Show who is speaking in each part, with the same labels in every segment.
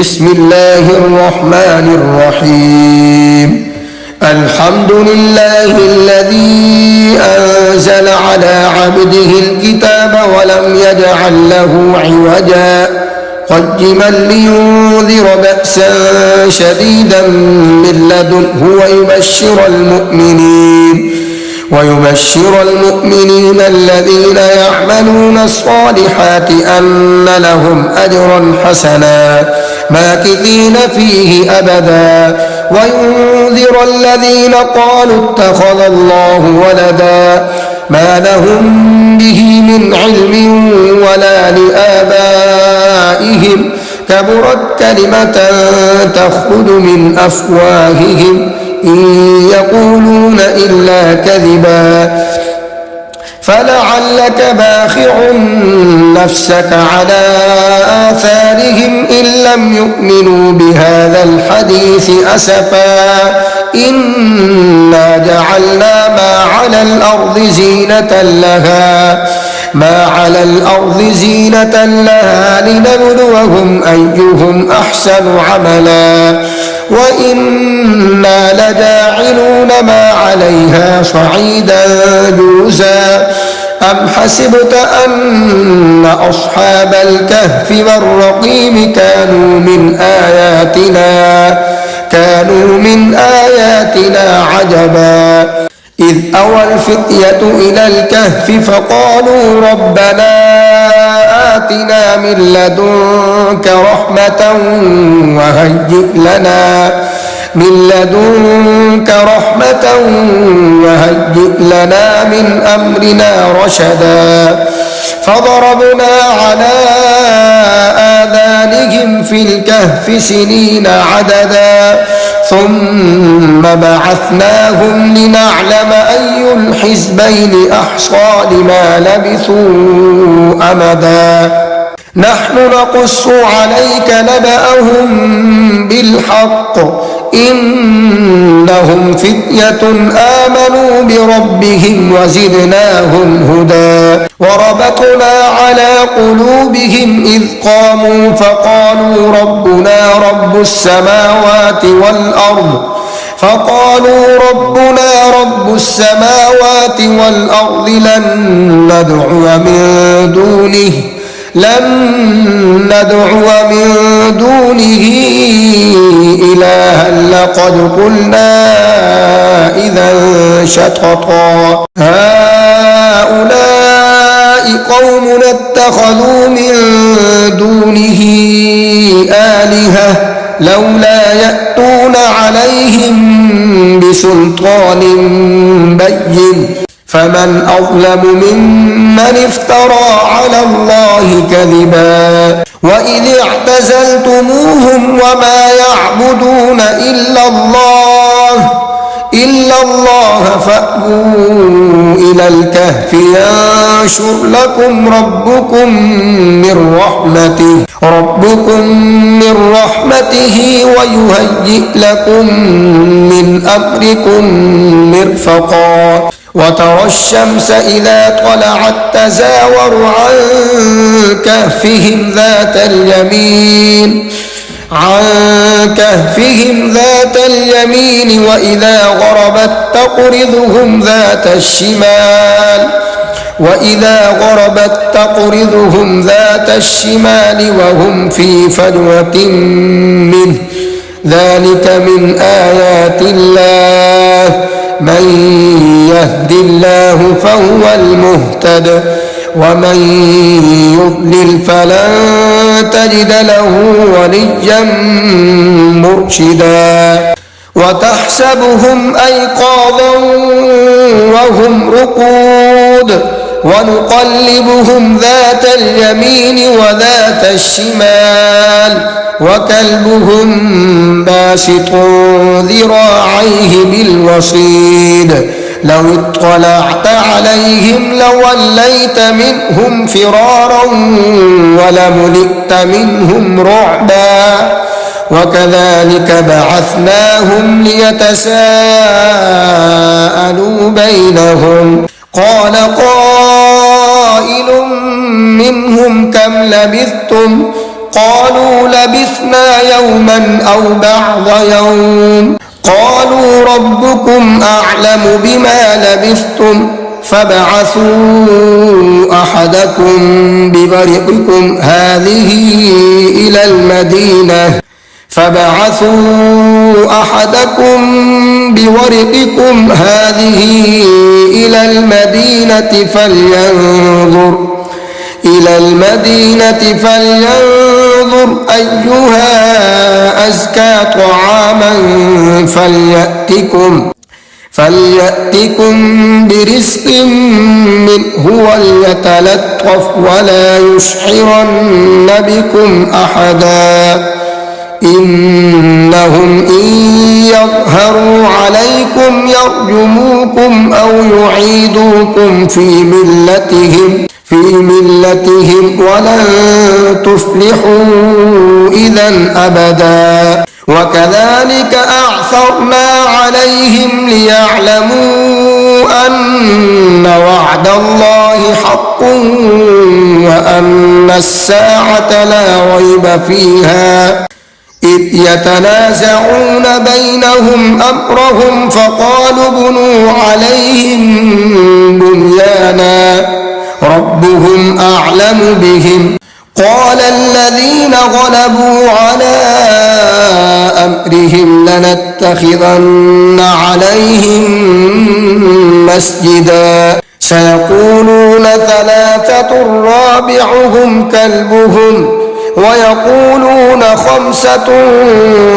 Speaker 1: بسم الله الرحمن الرحيم. الحمد لله الذي أنزل على عبده الكتاب ولم يجعل له عوجا قيما لينذر بأسا شديدا من لدنه ويبشر المؤمنين الذين يعملون الصالحات أن لهم أجرا حسنا ماكثين فيه أبدا وينذر الذين قالوا اتخذ الله ولدا ما لهم به من علم ولا لآبائهم كبرت كلمة تخرج من أفواههم إن يقولون إلا كذبا فلعلك باخع نفسك على آثارهم إن لم يؤمنوا بهذا الحديث أسفا إنا جعلنا ما على الأرض زينة لها لنبلوهم أيهم أحسن عملا وإنا لجاعلون ما عليها صعيدا جرزا أم حسبت أن أصحاب الكهف والرقيم كانوا من آياتنا عجبا إذ أوى الفتية إلى الكهف فقالوا ربنا آتنا من لدنك رحمة وهيئ لنا من أمرنا رشدا فضربنا على آذانهم في الكهف سنين عددا ثم بعثناهم لنعلم أي الحزبين أحصى لما لبثوا أمدا نحن نقص عليك نبأهم بالحق إنهم فتية آمنوا بربهم وزدناهم هدى وربطنا على قلوبهم إذ قاموا فقالوا ربنا رب السماوات والأرض لن ندعو من دونه إلها لقد قلنا إذا شططا هؤلاء قوم اتخذوا من دونه آلهة لولا يأتون عليهم بسلطان بين فمن أظلم ممن افترى على الله كذبا وإذ اعتزلتموهم وما يعبدون إلا الله فأووا إلى الكهف ينشر لكم ربكم من رحمته ويهيئ لكم من أمركم مرفقا وترى الشمس إذا طلعت تزاور عن كهفهم ذات اليمين وإذا غربت تقرضهم ذات الشمال وهم في فجوة منه ذلك من آيات الله من يهد الله فهو المهتد ومن يضلل فلن تجد له وليا مرشدا وتحسبهم أيقاظا وهم رقود ونقلبهم ذات اليمين وذات الشمال وكلبهم باسط ذراعيه بالوصيد لو اطلعت عليهم لوليت منهم فرارا ولملئت منهم رعبا وكذلك بعثناهم ليتساءلوا بينهم قال قائل منهم كم لبثتم قالوا لبثنا يوما أو بعض يوم قالوا ربكم أعلم بما لبثتم فابعثوا أحدكم بورقكم هذه إلى المدينة فلينظر أيها أزكى طعاما فليأتكم برزق منه وليتلطف ولا يشعرن بكم أحدا إنهم إن يظهروا عليكم يرجموكم أو يعيدوكم في ملتهم ولن تفلحوا إذا أبدا وكذلك أعثرنا عليهم ليعلموا أن وعد الله حق وأن الساعة لا ريب فيها إذ يتنازعون بينهم أمرهم فقالوا ابنوا عليهم بنيانا ربهم أعلم بهم قال الذين غلبوا على أمرهم لنتخذن عليهم مسجدا سيقولون ثلاثة رابعهم كلبهم ويقولون خمسة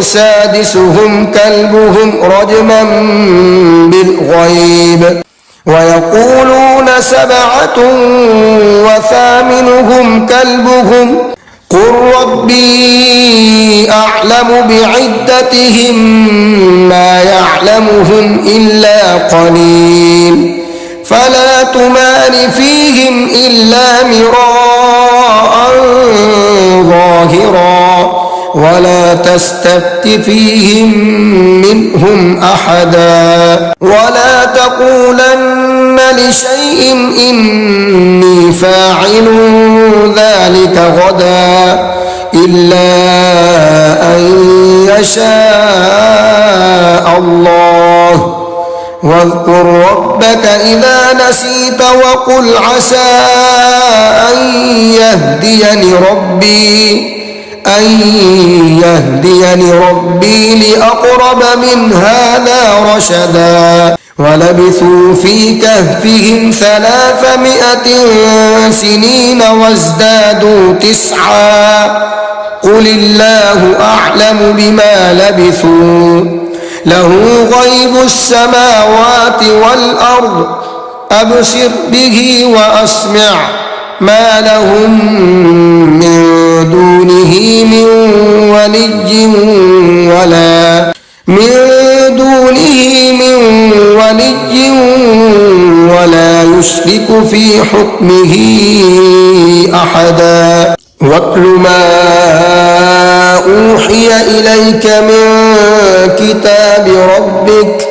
Speaker 1: سادسهم كلبهم رجما بالغيب ويقولون سبعة وثامنهم كلبهم قل ربي أعلم بعدتهم ما يعلمهم إلا قليل فلا تمار فيهم إلا مراء ظاهرا ولا تستفت فيهم منهم أحدا ولا تقولن لشيء إني فاعل ذلك غدا إلا أن يشاء الله واذكر ربك إذا نسيت وقل عسى أن يهديني ربي لأقرب من هذا رشدا ولبثوا في كهفهم 300 سنين وازدادوا 9 قل الله أعلم بما لبثوا له غيب السماوات والأرض أبصر به وأسمع ما لهم من دونه من ولي ولا يشرك في حكمه أحدا واتل ما أوحي إليك من كتاب ربك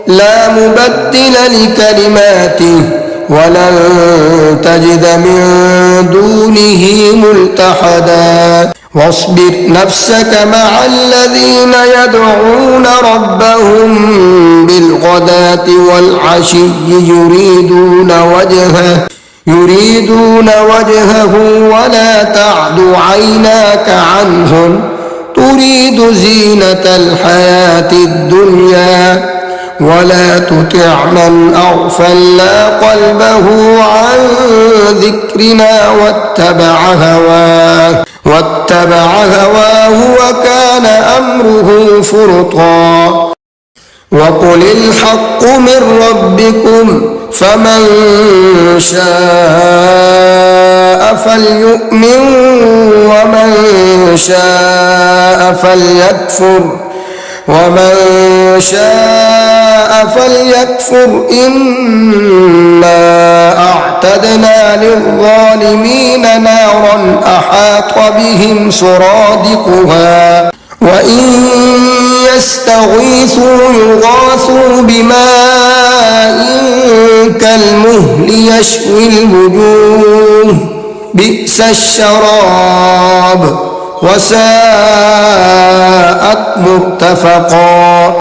Speaker 1: لا مبدل لكلماته ولن تجد من دونه ملتحدا واصبر نفسك مع الذين يدعون ربهم بالغداة والعشي يريدون وجهه ولا تعد عيناك عنهم تريد زينة الحياة الدنيا ولا تطع من أغفلنا قلبه عن ذكرنا واتبع هواه وكان أمره فرطا وقل الحق من ربكم فمن شاء فليؤمن ومن شاء فليكفر إنا أعتدنا للظالمين نارا أحاط بهم سرادقها وإن يستغيثوا يغاثوا بماء كالمهل يشوي الوجوه بئس الشراب وساءت مرتفقا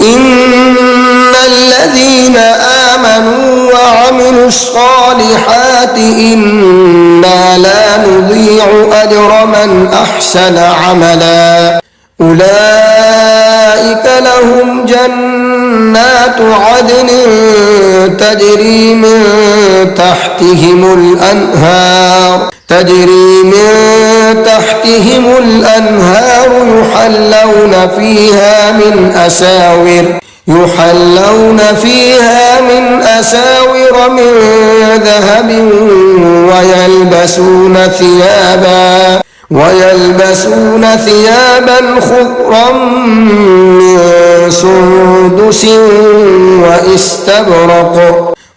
Speaker 1: إن الذين آمنوا وعملوا الصالحات إنا لا نضيع أجر من أحسن عملا أولئك لهم جنات عدن تجري من تحتهم الأنهار يحلون فيها من أساور من ذهب ويلبسون ثيابا خضرا من سندس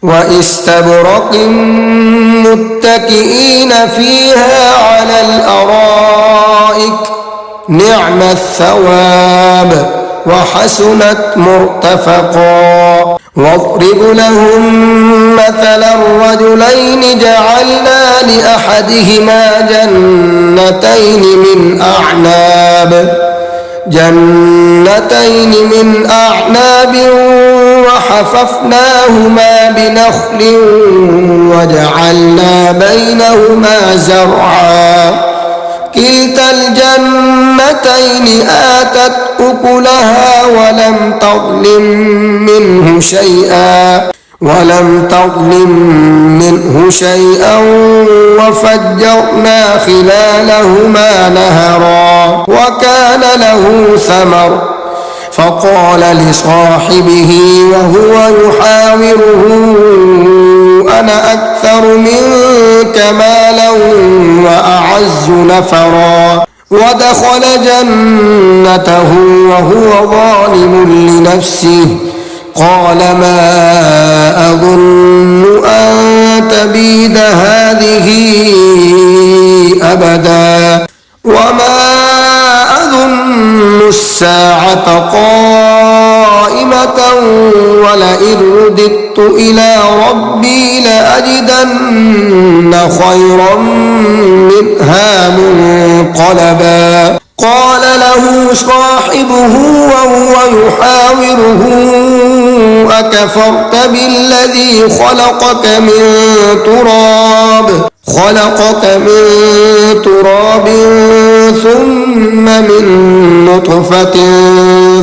Speaker 1: واستبرق متكئين فيها على الأرائك نعم الثواب وحسنت مرتفقا واضرب لهم مثلا الرجلين جعلنا لأحدهما جنتين من أعناب وحففناهما بنخل وجعلنا بينهما زرعا كلتا الجنتين آتت أكلها ولم تظلم منه شيئا وفجرنا خلالهما نهرا وكان له ثمر فقال لصاحبه وهو يحاوره أنا أكثر منك مالا وأعز نفرا ودخل جنته وهو ظالم لنفسه قال ما أظن أن تبيد هذه أبدا وما أظن الساعة قائمة ولئن رددت إلى ربي لأجدن خيرا منها منقلبا قال له صاحبه وهو يحاوره أكفرت بالذي خلقك من تراب ثم من نطفة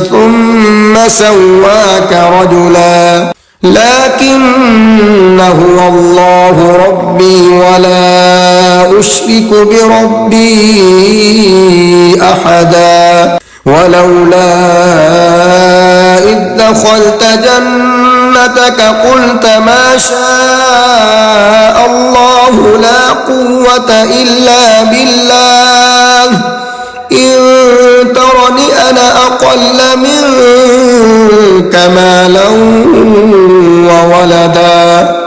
Speaker 1: ثم سواك رجلا لكن هو الله ربي ولا أشرك بربي أحدا ولولا إذ دخلت جنتك قلت ما شاء الله لا قوة إلا بالله إن ترني أنا أقل منك مالا وولدا